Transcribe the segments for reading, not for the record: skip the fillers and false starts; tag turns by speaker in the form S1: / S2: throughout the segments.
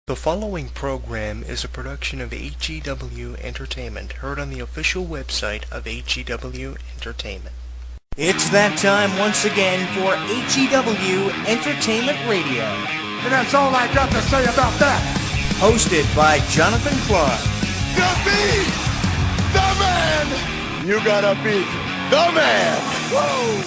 S1: The following program is a production of HEW Entertainment, heard on the official website of HEW Entertainment.
S2: It's that time once again for HEW Entertainment Radio.
S3: And that's all I got to say about that.
S2: Hosted by Jonathan Clarke.
S3: The beat! The man! You gotta beat the man! Whoa!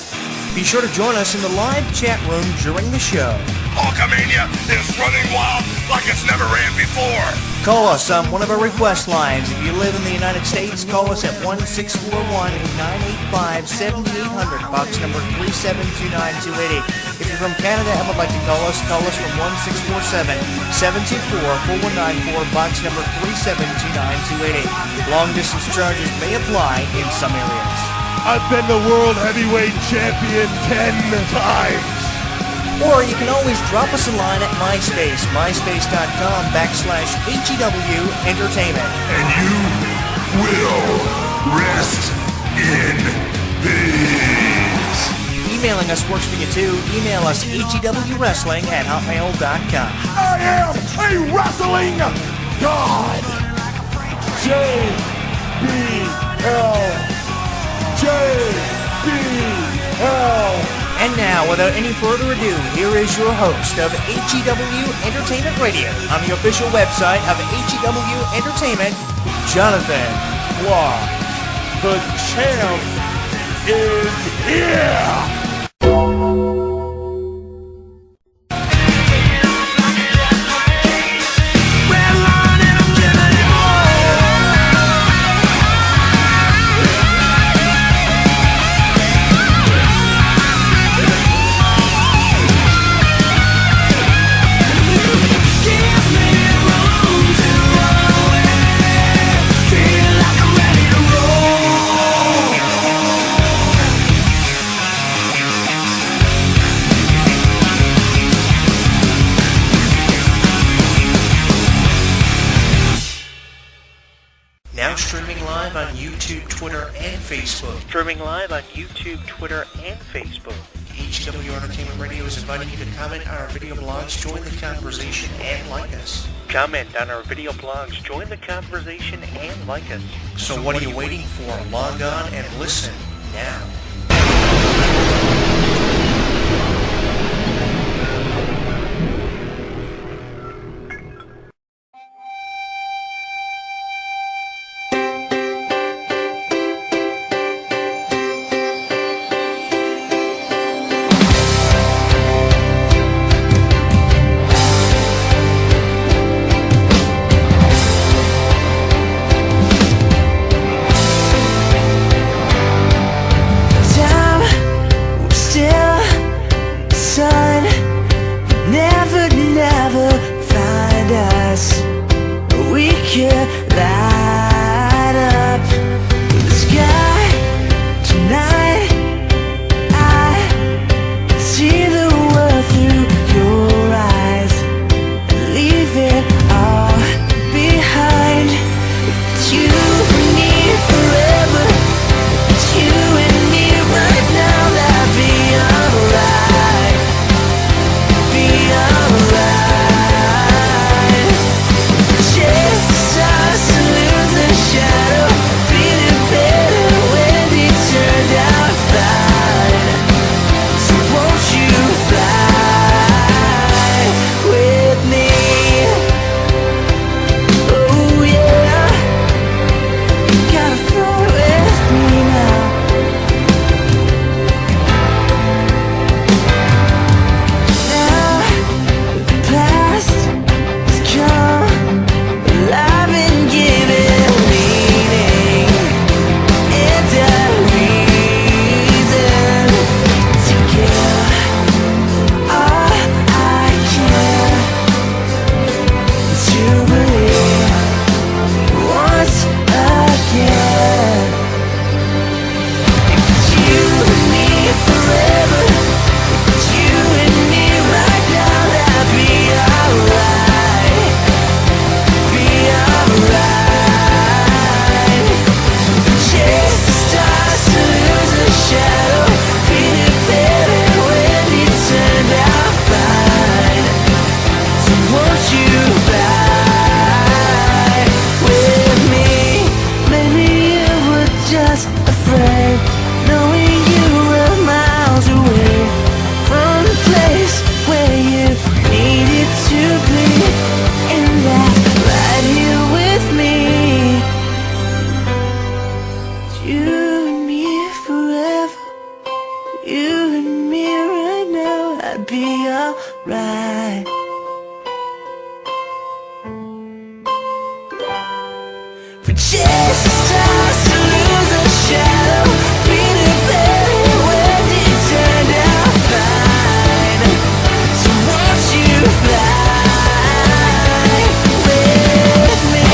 S2: Be sure to join us in the live chat room during the show.
S3: Hulkamania is running wild like it's never ran before.
S2: Call us on one of our request lines. If you live in the United States, call us at 1-641-985-7800, box number 3729280. If you're from Canada and would like to call us from 1-647-724-4194, box number 3729280. Long distance charges may apply in some areas.
S3: I've been the world heavyweight champion 10 times.
S2: Or you can always drop us a line at MySpace, myspace.com/HEW Entertainment.
S3: And you will rest in peace.
S2: Emailing us works for you too. Email us HEWWrestling@hotmail.com.
S3: I am a wrestling god. JBL.
S2: And now, without any further ado, here is your host of HEW Entertainment Radio on the official website of HEW Entertainment, Jonathan Clarke.
S3: The champ is here!
S1: Now streaming live on YouTube, Twitter, and Facebook. HEW Entertainment Radio is inviting you to comment on our video blogs, join the conversation, and like us. So what are you waiting for? Log on and listen now.
S4: I'd be alright. For just a stars to lose a shadow, feeling better when it turned out fine. So won't you fly with me?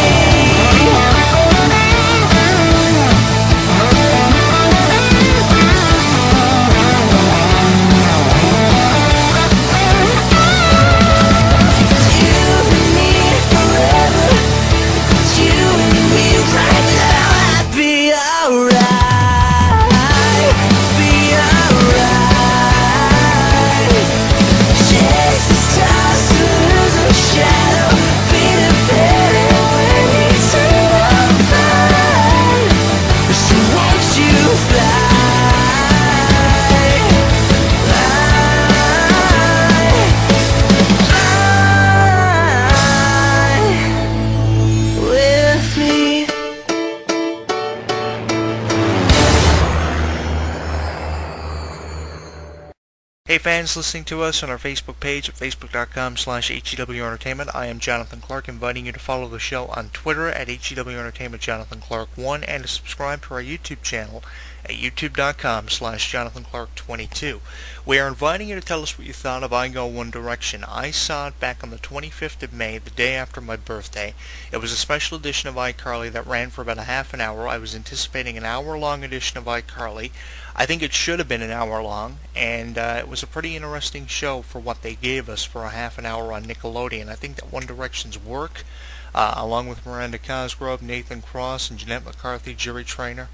S1: Hey fans listening to us on our Facebook page at facebook.com/HEW Entertainment. I am Jonathan Clarke, inviting you to follow the show on Twitter at HEW Entertainment Jonathan Clarke 1 and to subscribe to our YouTube channel at youtube.com/Jonathan Clarke 22. We are inviting you to tell us what you thought of I Go One Direction. I saw it back on the 25th of May, the day after my birthday. It was a special edition of iCarly that ran for about a half an hour. I was anticipating an hour-long edition of iCarly. I think it should have been an hour long, and it was a pretty interesting show for what they gave us for a half an hour on Nickelodeon. I think that One Direction's work, along with Miranda Cosgrove, Nathan Cross, and Jeanette McCarthy, Jerry Trainer,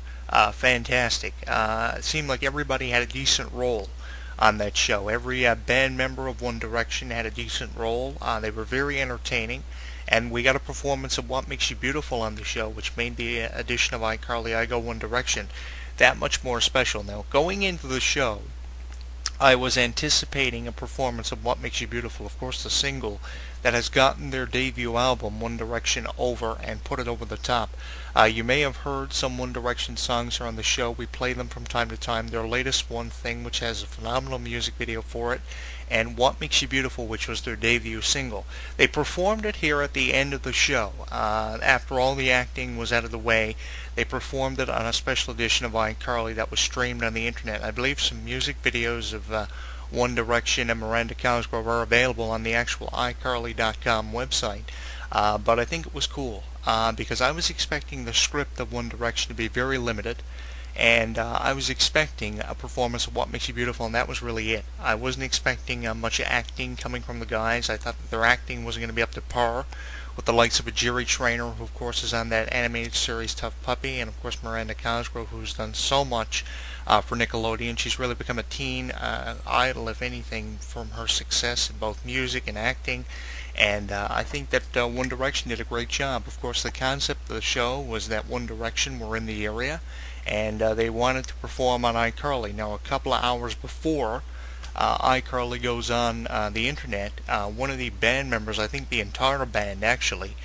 S1: fantastic. It seemed like everybody had a decent role on that show. Every band member of One Direction had a decent role. They were very entertaining, and we got a performance of What Makes You Beautiful on the show, which made the edition of iCarly I Go One Direction that much more special. Now, going into the show, I was anticipating a performance of What Makes You Beautiful, of course the single that has gotten their debut album, One Direction, over and put it over the top. You may have heard some One Direction songs here on the show. We play them from time to time. Their latest One Thing, which has a phenomenal music video for it, and What Makes You Beautiful, which was their debut single. They performed it here at the end of the show. After all the acting was out of the way, they performed it on a special edition of iCarly that was streamed on the internet. I believe some music videos of One Direction and Miranda Cosgrove are available on the actual iCarly.com website. But I think it was cool because I was expecting the script of One Direction to be very limited, and I was expecting a performance of What Makes You Beautiful, and that was really it. I wasn't expecting much acting coming from the guys. I thought that their acting wasn't going to be up to par with the likes of a Jerry Trainer, who of course is on that animated series Tough Puppy, and of course Miranda Cosgrove, who's done so much for Nickelodeon. She's really become a teen idol, if anything, from her success in both music and acting. And I think that One Direction did a great job. Of course, the concept of the show was that One Direction were in the area, and they wanted to perform on iCarly. Now, a couple of hours before iCarly goes on the internet, one of the band members, I think the entire band actually,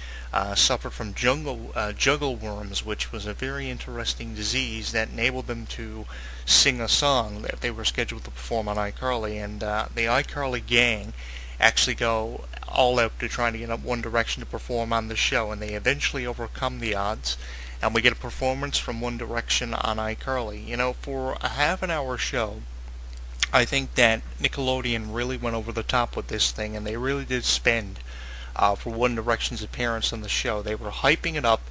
S1: suffered from juggle worms, which was a very interesting disease that enabled them to sing a song that they were scheduled to perform on iCarly. And the iCarly gang actually go all out to try to get One Direction to perform on the show, and they eventually overcome the odds, and we get a performance from One Direction on iCarly. You know, for a half an hour show, I think that Nickelodeon really went over the top with this thing, and they really did spend for One Direction's appearance on the show. They were hyping it up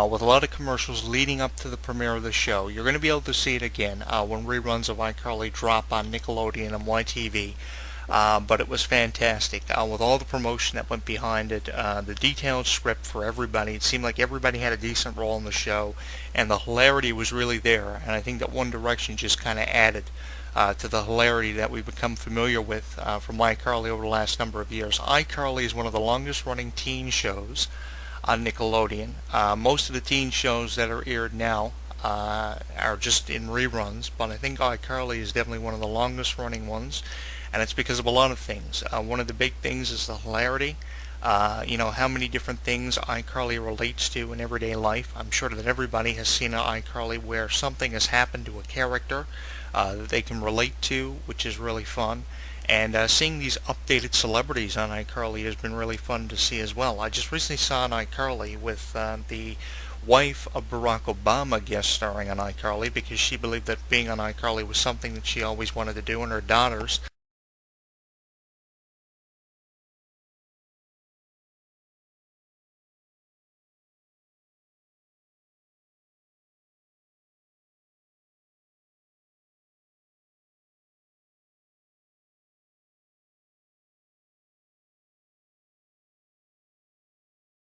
S1: with a lot of commercials leading up to the premiere of the show. You're going to be able to see it again when reruns of iCarly drop on Nickelodeon and YTV. But it was fantastic with all the promotion that went behind it, the detailed script for everybody. It seemed like everybody had a decent role in the show, and the hilarity was really there. And I think that One Direction just kind of added to the hilarity that we've become familiar with from iCarly over the last number of years. iCarly is one of the longest running teen shows on Nickelodeon. Most of the teen shows that are aired now are just in reruns, but I think iCarly is definitely one of the longest running ones, and it's because of a lot of things. One of the big things is the hilarity. You know, how many different things iCarly relates to in everyday life. I'm sure that everybody has seen an iCarly where something has happened to a character that they can relate to, which is really fun. And seeing these updated celebrities on iCarly has been really fun to see as well. I just recently saw an iCarly with the wife of Barack Obama guest starring on iCarly because she believed that being on iCarly was something that she always wanted to do, and her daughters